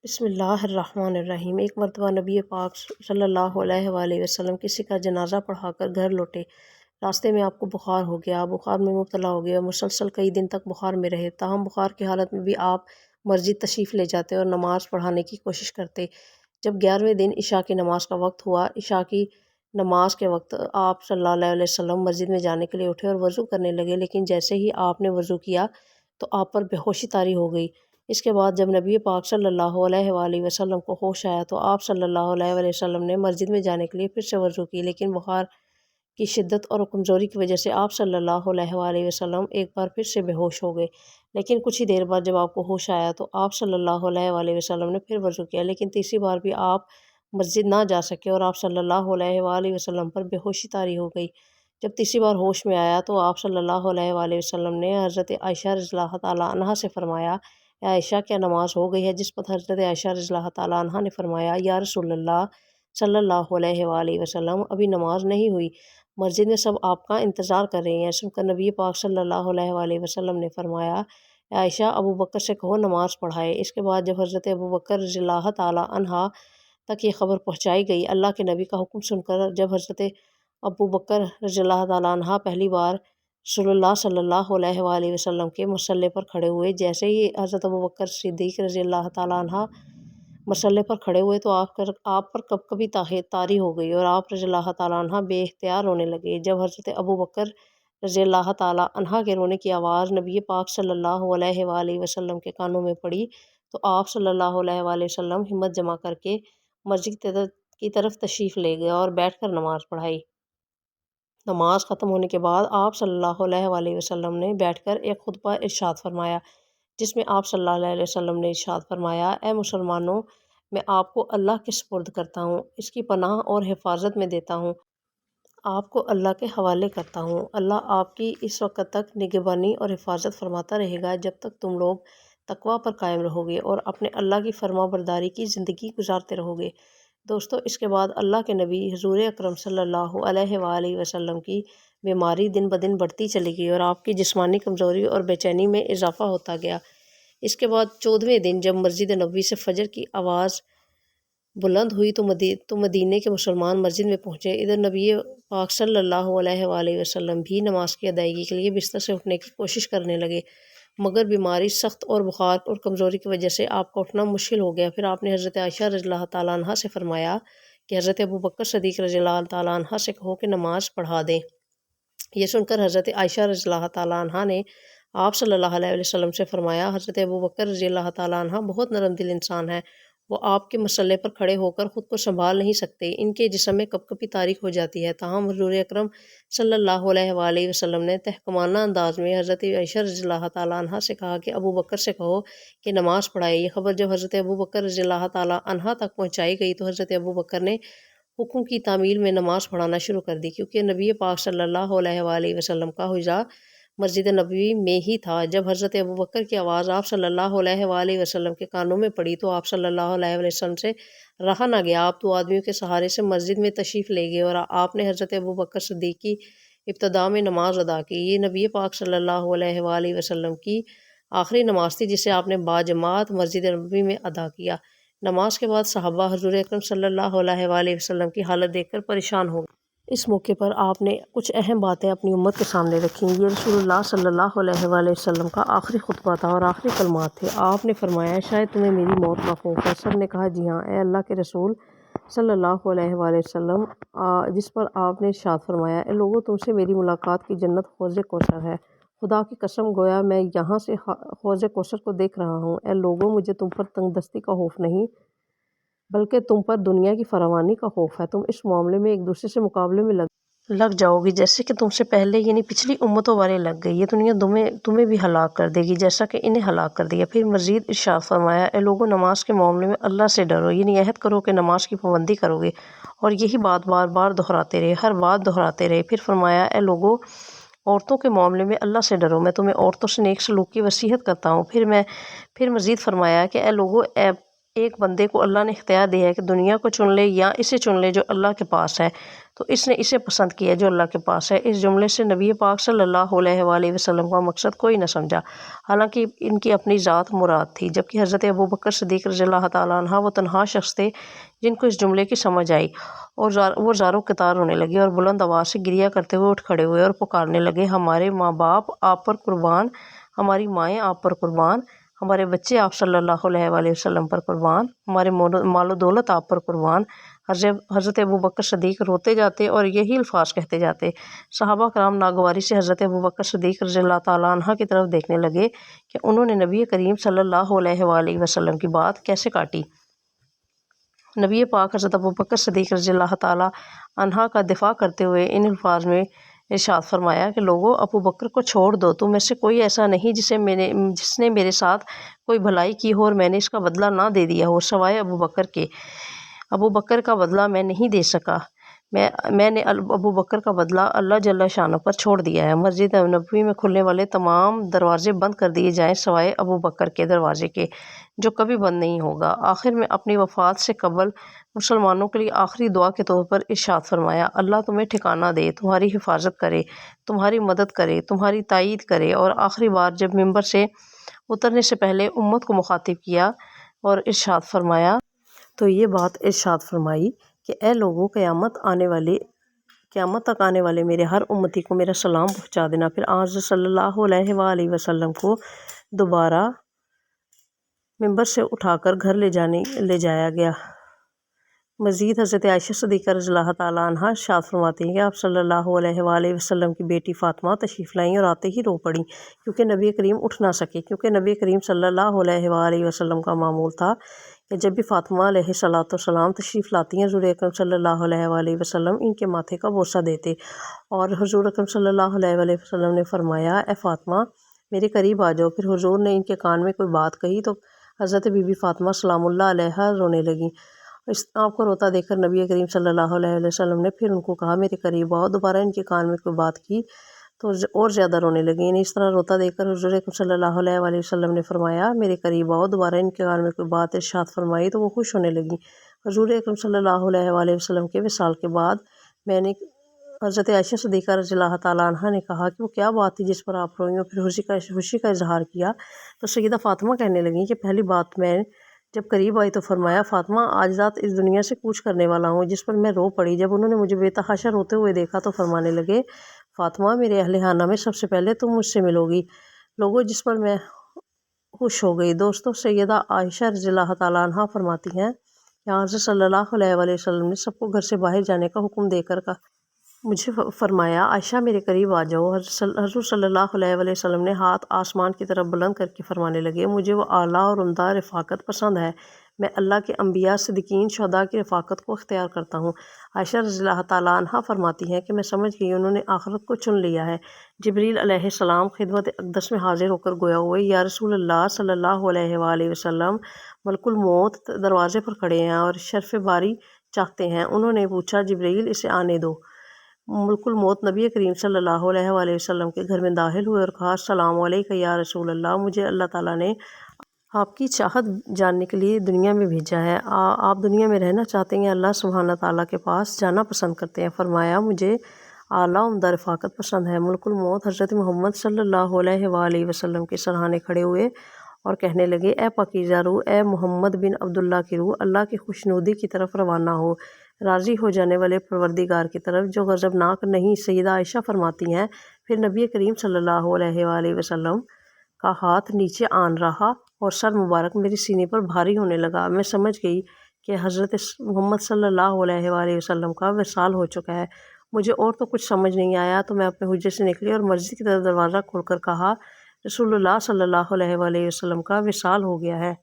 بسم اللہ الرحمن الرحیم۔ ایک مرتبہ نبی پاک صلی اللہ علیہ وآلہ وسلم کسی کا جنازہ پڑھا کر گھر لوٹے۔ راستے میں آپ کو بخار ہو گیا، آپ بخار میں مبتلا ہو گئے اور مسلسل کئی دن تک بخار میں رہے۔ تاہم بخار کی حالت میں بھی آپ مسجد تشریف لے جاتے اور نماز پڑھانے کی کوشش کرتے۔ جب 11ویں دن عشاء کی نماز کا وقت ہوا، عشاء کی نماز کے وقت آپ صلی اللہ علیہ وسلم مسجد میں جانے کے لیے اٹھے اور وضو کرنے لگے، لیکن جیسے ہی آپ نے وضو کیا تو آپ پر بے ہوشی طاری ہو گئی۔ اس کے بعد جب نبی پاک صلی اللہ علیہ وآلہ وسلم کو ہوش آیا تو آپ صلی اللہ علیہ وآلہ وسلم نے مسجد میں جانے کے لیے پھر سے وضو کی، لیکن بخار کی شدت اور کمزوری کی وجہ سے آپ صلی اللہ علیہ وآلہ وسلم ایک بار پھر سے بے ہوش ہو گئے۔ لیکن کچھ ہی دیر بعد جب آپ کو ہوش آیا تو آپ صلی اللہ علیہ وآلہ وسلم نے پھر وضو کیا، لیکن تیسری بار بھی آپ مسجد نہ جا سکے اور آپ صلی اللہ علیہ وآلہ وسلم پر بے ہوشی طاری ہو گئی۔ جب تیسری بار ہوش میں آیا تو آپ صلی اللہ علیہ وآلہ وسلم نے حضرت عائشہ رضی اللہ تعالیٰ عنہا سے فرمایا، اے عائشہ کیا نماز ہو گئی ہے؟ جس پر حضرت عائشہ رضی اللہ تعالیٰ عنہا نے فرمایا، یا رسول اللہ صلی اللہ علیہ وآلہ وسلم ابھی نماز نہیں ہوئی، مسجد میں سب آپ کا انتظار کر رہے ہیں۔ سن کر نبی پاک صلی اللہ علیہ وآلہ وسلم نے فرمایا، اے عائشہ ابو بکر سے کہو نماز پڑھائے۔ اس کے بعد جب حضرت ابو بکر رضی اللہ تعالیٰ عنہا تک یہ خبر پہنچائی گئی، اللہ کے نبی کا حکم سن کر جب حضرت ابو بکر رضی اللہ تعالیٰ عنہ پہلی بار رسول اللہ صلی اللہ علیہ وآلہ وسلم کے مصلی پر کھڑے ہوئے، جیسے ہی حضرت ابو بکر صدیق رضی اللہ تعالیٰ عنہ مصلی پر کھڑے ہوئے تو آپ پر کبکبی طاری ہو گئی اور آپ رضی اللہ تعالیٰ عنہ بے اختیار رونے لگے۔ جب حضرت ابو بکر رضی اللہ تعالیٰ عنہ کے رونے کی آواز نبی پاک صلی اللہ علیہ وآلہ وسلم کے کانوں میں پڑی تو آپ صلی اللہ علیہ وآلہ وسلم ہمت جمع کر کے مسجد کی طرف تشریف لے گئے اور بیٹھ کر نماز پڑھائی۔ نماز ختم ہونے کے بعد آپ صلی اللہ علیہ وآلہ وسلم نے بیٹھ کر ایک خطبہ ارشاد فرمایا، جس میں آپ صلی اللہ علیہ وسلم نے ارشاد فرمایا، اے مسلمانوں، میں آپ کو اللہ کے سپرد کرتا ہوں، اس کی پناہ اور حفاظت میں دیتا ہوں، آپ کو اللہ کے حوالے کرتا ہوں۔ اللہ آپ کی اس وقت تک نگہبانی اور حفاظت فرماتا رہے گا جب تک تم لوگ تقوی پر قائم رہو گے اور اپنے اللہ کی فرما برداری کی زندگی گزارتے رہو گے۔ دوستو، اس کے بعد اللہ کے نبی حضور اکرم صلی اللہ علیہ وآلہ وسلم کی بیماری دن بدن بڑھتی چلی گئی اور آپ کی جسمانی کمزوری اور بے چینی میں اضافہ ہوتا گیا۔ اس کے بعد 14ویں دن جب مسجد نبوی سے فجر کی آواز بلند ہوئی تو مدینے کے مسلمان مسجد میں پہنچے۔ ادھر نبی پاک صلی اللہ علیہ وآلہ وسلم بھی نماز کی ادائیگی کے لیے بستر سے اٹھنے کی کوشش کرنے لگے، مگر بیماری سخت اور بخار اور کمزوری کی وجہ سے آپ کا اٹھنا مشکل ہو گیا۔ پھر آپ نے حضرت عائشہ رضی اللہ تعالیٰ عنہ سے فرمایا کہ حضرت ابو بکر صدیق رضی اللہ تعالیٰ عنہ سے کہو کہ نماز پڑھا دیں۔ یہ سن کر حضرت عائشہ رضی اللہ تعالیٰ عنہ نے آپ صلی اللہ علیہ وسلم سے فرمایا، حضرت ابو بکر رضی اللہ تعالیٰ عنہ بہت نرم دل انسان ہے، وہ آپ کے مصلی پر کھڑے ہو کر خود کو سنبھال نہیں سکتے، ان کے جسم میں کپکپی طاری ہو جاتی ہے۔ تاہم حضور اکرم صلی اللہ علیہ وآلہ وسلم نے تحکمانہ انداز میں حضرت عائشہ رضی اللہ تعالیٰ عنہ سے کہا کہ ابو بکر سے کہو کہ نماز پڑھائے۔ یہ خبر جب حضرت ابو بکر رضی اللہ تعالیٰ عنہ تک پہنچائی گئی تو حضرت ابو بکر نے حکم کی تعمیل میں نماز پڑھانا شروع کر دی، کیونکہ نبی پاک صلی اللہ علیہ وآلہ وسلم کا حجرہ مسجد نبوی میں ہی تھا۔ جب حضرت ابو بکر کی آواز آپ صلی اللہ علیہ وآلہ وسلم کے کانوں میں پڑی تو آپ صلی اللہ علیہ وآلہ وسلم سے رہا نہ گیا، آپ 2 آدمیوں کے سہارے سے مسجد میں تشریف لے گئے اور آپ نے حضرت ابو بکر صدیق کی ابتدا میں نماز ادا کی۔ یہ نبی پاک صلی اللہ علیہ وآلہ وسلم کی آخری نماز تھی جسے آپ نے باجماعت مسجد نبوی میں ادا کیا۔ نماز کے بعد صحابہ حضور اکرم صلی اللہ علیہ وآلہ وسلم کی حالت دیکھ کر پریشان ہو گئے۔ اس موقع پر آپ نے کچھ اہم باتیں اپنی امت کے سامنے رکھیں۔ یہ رسول اللہ صلی اللہ علیہ وآلہ وسلم کا آخری خطبہ تھا اور آخری کلمات تھے۔ آپ نے فرمایا، شاید تمہیں میری موت کا خوف ہے؟ سب نے کہا، جی ہاں اے اللہ کے رسول صلی اللہ علیہ وآلہ وسلم، جس پر آپ نے ارشاد فرمایا، اے لوگو، تم سے میری ملاقات کی جنت حوض کوثر ہے، خدا کی قسم گویا میں یہاں سے حوض کوثر کو دیکھ رہا ہوں۔ اے لوگو، مجھے تم پر تنگ دستی کا خوف نہیں بلکہ تم پر دنیا کی فراوانی کا خوف ہے۔ تم اس معاملے میں ایک دوسرے سے مقابلے میں لگ جاؤ گی جیسے کہ تم سے پہلے یعنی پچھلی امتوں والے لگ گئے، یہ دنیا تمہیں بھی ہلاک کر دے گی جیسا کہ انہیں ہلاک کر دیا۔ پھر مزید ارشاد فرمایا، اے لوگو، نماز کے معاملے میں اللہ سے ڈرو، یعنی عہد کرو کہ نماز کی پابندی کرو گے، اور یہی بات بار بار دہراتے رہے، ہر بات دہراتے رہے۔ پھر فرمایا، اے لوگو، عورتوں کے معاملے میں اللہ سے ڈرو، میں تمہیں عورتوں سے نیک سلوک کی وصیت کرتا ہوں۔ پھر مزید فرمایا کہ اے لوگو، ایک بندے کو اللہ نے اختیار دیا ہے کہ دنیا کو چن لے یا اسے چن لے جو اللہ کے پاس ہے، تو اس نے اسے پسند کیا جو اللہ کے پاس ہے۔ اس جملے سے نبی پاک صلی اللہ علیہ وآلہ وسلم کا مقصد کوئی نہ سمجھا، حالانکہ ان کی اپنی ذات مراد تھی، جبکہ حضرت ابوبکر صدیق رضی اللہ تعالیٰ عنہ وہ تنہا شخص تھے جن کو اس جملے کی سمجھ آئی، اور وہ زاروں قطار رونے لگے اور بلند آواز سے گریہ کرتے ہوئے اٹھ کھڑے ہوئے اور پکارنے لگے، ہمارے ماں باپ آپ پر قربان، ہماری مائیں آپ پر قربان، ہمارے بچے آپ صلی اللہ علیہ وآلہ وسلم پر قربان، ہمارے مال و دولت آپ پر قربان۔ حضرت ابوبکر صدیق روتے جاتے اور یہی الفاظ کہتے جاتے۔ صحابہ کرام ناگواری سے حضرت ابوبکر صدیق رضی اللہ تعالیٰ عنہ کی طرف دیکھنے لگے کہ انہوں نے نبی کریم صلی اللہ علیہ وآلہ وسلم کی بات کیسے کاٹی۔ نبی پاک حضرت ابوبکر صدیق رضی اللہ تعالیٰ عنہ کا دفاع کرتے ہوئے ان الفاظ میں ارشاد فرمایا کہ لوگو، ابوبکر کو چھوڑ دو، تم میں سے کوئی ایسا نہیں جس نے میرے ساتھ کوئی بھلائی کی ہو اور میں نے اس کا بدلہ نہ دے دیا ہو سوائے ابوبکر کے۔ ابوبکر کا بدلہ میں نہیں دے سکا، میں نے ابوبکر کا بدلہ اللہ جل شانہ پر چھوڑ دیا ہے۔ مسجد نبوی میں کھلنے والے تمام دروازے بند کر دیے جائیں سوائے ابوبکر کے دروازے کے، جو کبھی بند نہیں ہوگا۔ آخر میں اپنی وفات سے قبل مسلمانوں کے لیے آخری دعا کے طور پر ارشاد فرمایا، اللہ تمہیں ٹھکانہ دے، تمہاری حفاظت کرے، تمہاری مدد کرے، تمہاری تائید کرے۔ اور آخری بار جب ممبر سے اترنے سے پہلے امت کو مخاطب کیا اور ارشاد فرمایا تو یہ بات ارشاد فرمائی کہ اے لوگو، قیامت تک آنے والے میرے ہر امتی کو میرا سلام پہنچا دینا۔ پھر آن حضرت صلی اللہ علیہ وآلہ وسلم کو دوبارہ ممبر سے اٹھا کر گھر لے جایا گیا۔ مزید حضرت عائشہ صدیقہ رضی اللہ تعالیٰ عنہ ارشاد فرماتی ہیں کہ آپ صلی اللہ علیہ وآلہ وسلم کی بیٹی فاطمہ تشریف لائیں اور آتے ہی رو پڑیں، کیونکہ نبی کریم اٹھ نہ سکے، کیونکہ نبی کریم صلی اللہ علیہ وآلہ وسلم کا معمول تھا کہ جب بھی فاطمہ علیہ السلام تشریف لاتی ہیں، حضور اکرم صلی اللہ علیہ وآلہ وسلم ان کے ماتھے کا بوسہ دیتے، اور حضور اکرم صلی اللہ علیہ وآلہ وسلم نے فرمایا، اے فاطمہ میرے قریب آ جاؤ۔ پھر حضور نے ان کے کان میں کوئی بات کہی تو حضرت بی بی فاطمہ سلام اللہ علیہا رونے لگیں۔ آپ کو روتا دیکھ کر نبی کریم صلی اللہ علیہ وسلم نے پھر ان کو کہا میرے قریب آؤ۔ دوبارہ ان کے کان میں کوئی بات کی تو اور زیادہ رونے لگیں۔ انہیں اس طرح روتا دیکھ کر حضور اکرم صلی اللہ علیہ وآلہ وسلم نے فرمایا میرے قریب آؤ۔ دوبارہ ان کے کان میں کوئی بات ارشاد فرمائی تو وہ خوش ہونے لگیں۔ حضور اکرم صلی اللہ علیہ وآلہ وسلم کے وصال کے بعد میں نے حضرت عائشہ صدیقہ رضی اللہ تعالیٰ عنہ نے کہا کہ وہ کیا بات تھی جس پر آپ روئیں، اور پھر خوشی کا اظہار کیا تو سیدہ فاطمہ کہنے لگیں کہ پہلی بات میں جب قریب آئی تو فرمایا، فاطمہ آج رات اس دنیا سے کوچ کرنے والا ہوں، جس پر میں رو پڑی۔ جب انہوں نے مجھے بے تحاشا روتے ہوئے دیکھا تو فرمانے لگے، فاطمہ میرے اہل خانہ میں سب سے پہلے تم مجھ سے ملو گی، لوگوں، جس پر میں خوش ہو گئی۔ دوستو، سیدہ عائشہ رضی اللہ تعالیٰ عنہ فرماتی ہیں کہ حضرت صلی اللہ علیہ وآلہ وسلم نے سب کو گھر سے باہر جانے کا حکم دے کر مجھے فرمایا، عائشہ میرے قریب آ جاؤ۔ حضور صلی اللہ علیہ وآلہ وسلم نے ہاتھ آسمان کی طرف بلند کر کے فرمانے لگے، مجھے وہ اعلیٰ اور عمدہ رفاقت پسند ہے، میں اللہ کے انبیاء، صدیقین، شہداء کی رفاقت کو اختیار کرتا ہوں۔ عائشہ رضی اللہ تعالیٰ عنہ فرماتی ہیں کہ میں سمجھ گئی انہوں نے آخرت کو چن لیا ہے۔ جبریل علیہ السلام خدمت اقدس میں حاضر ہو کر گویا ہوئے، یا رسول اللہ صلی اللہ علیہ وآلہ وسلم، ملک الموت دروازے پر کھڑے ہیں اور شرف باری چاہتے ہیں۔ انہوں نے پوچھا، جبریل اسے آنے دو۔ ملک الموت نبی کریم صلی اللہ علیہ وآلہ وسلم کے گھر میں داخل ہوئے اور کہا، السلام علیکم یا رسول اللہ، مجھے اللہ تعالیٰ نے آپ کی چاہت جاننے کے لیے دنیا میں بھیجا ہے، آپ دنیا میں رہنا چاہتے ہیں، اللہ سبحانہ تعالیٰ کے پاس جانا پسند کرتے ہیں۔ فرمایا، مجھے اعلیٰ عمدہ رفاقت پسند ہے۔ ملک الموت حضرت محمد صلی اللہ علیہ وآلہ وسلم کے سرہانے کھڑے ہوئے اور کہنے لگے، اے پاکیزہ روح، اے محمد بن عبداللہ کی روح، اللہ کی خوشنودی کی طرف روانہ ہو، راضی ہو جانے والے پروردگار کی طرف جو غضبناک نہیں۔ سیدہ عائشہ فرماتی ہیں، پھر نبی کریم صلی اللہ علیہ وآلہ وسلم کا ہاتھ نیچے آن رہا اور سر مبارک میری سینے پر بھاری ہونے لگا۔ میں سمجھ گئی کہ حضرت محمد صلی اللہ علیہ وآلہ وسلم کا وصال ہو چکا ہے۔ مجھے اور تو کچھ سمجھ نہیں آیا تو میں اپنے حجرے سے نکلی اور مسجد کی طرف دروازہ کھول کر کہا، رسول اللہ صلی اللہ علیہ وآلہ وسلم کا وصال ہو گیا ہے۔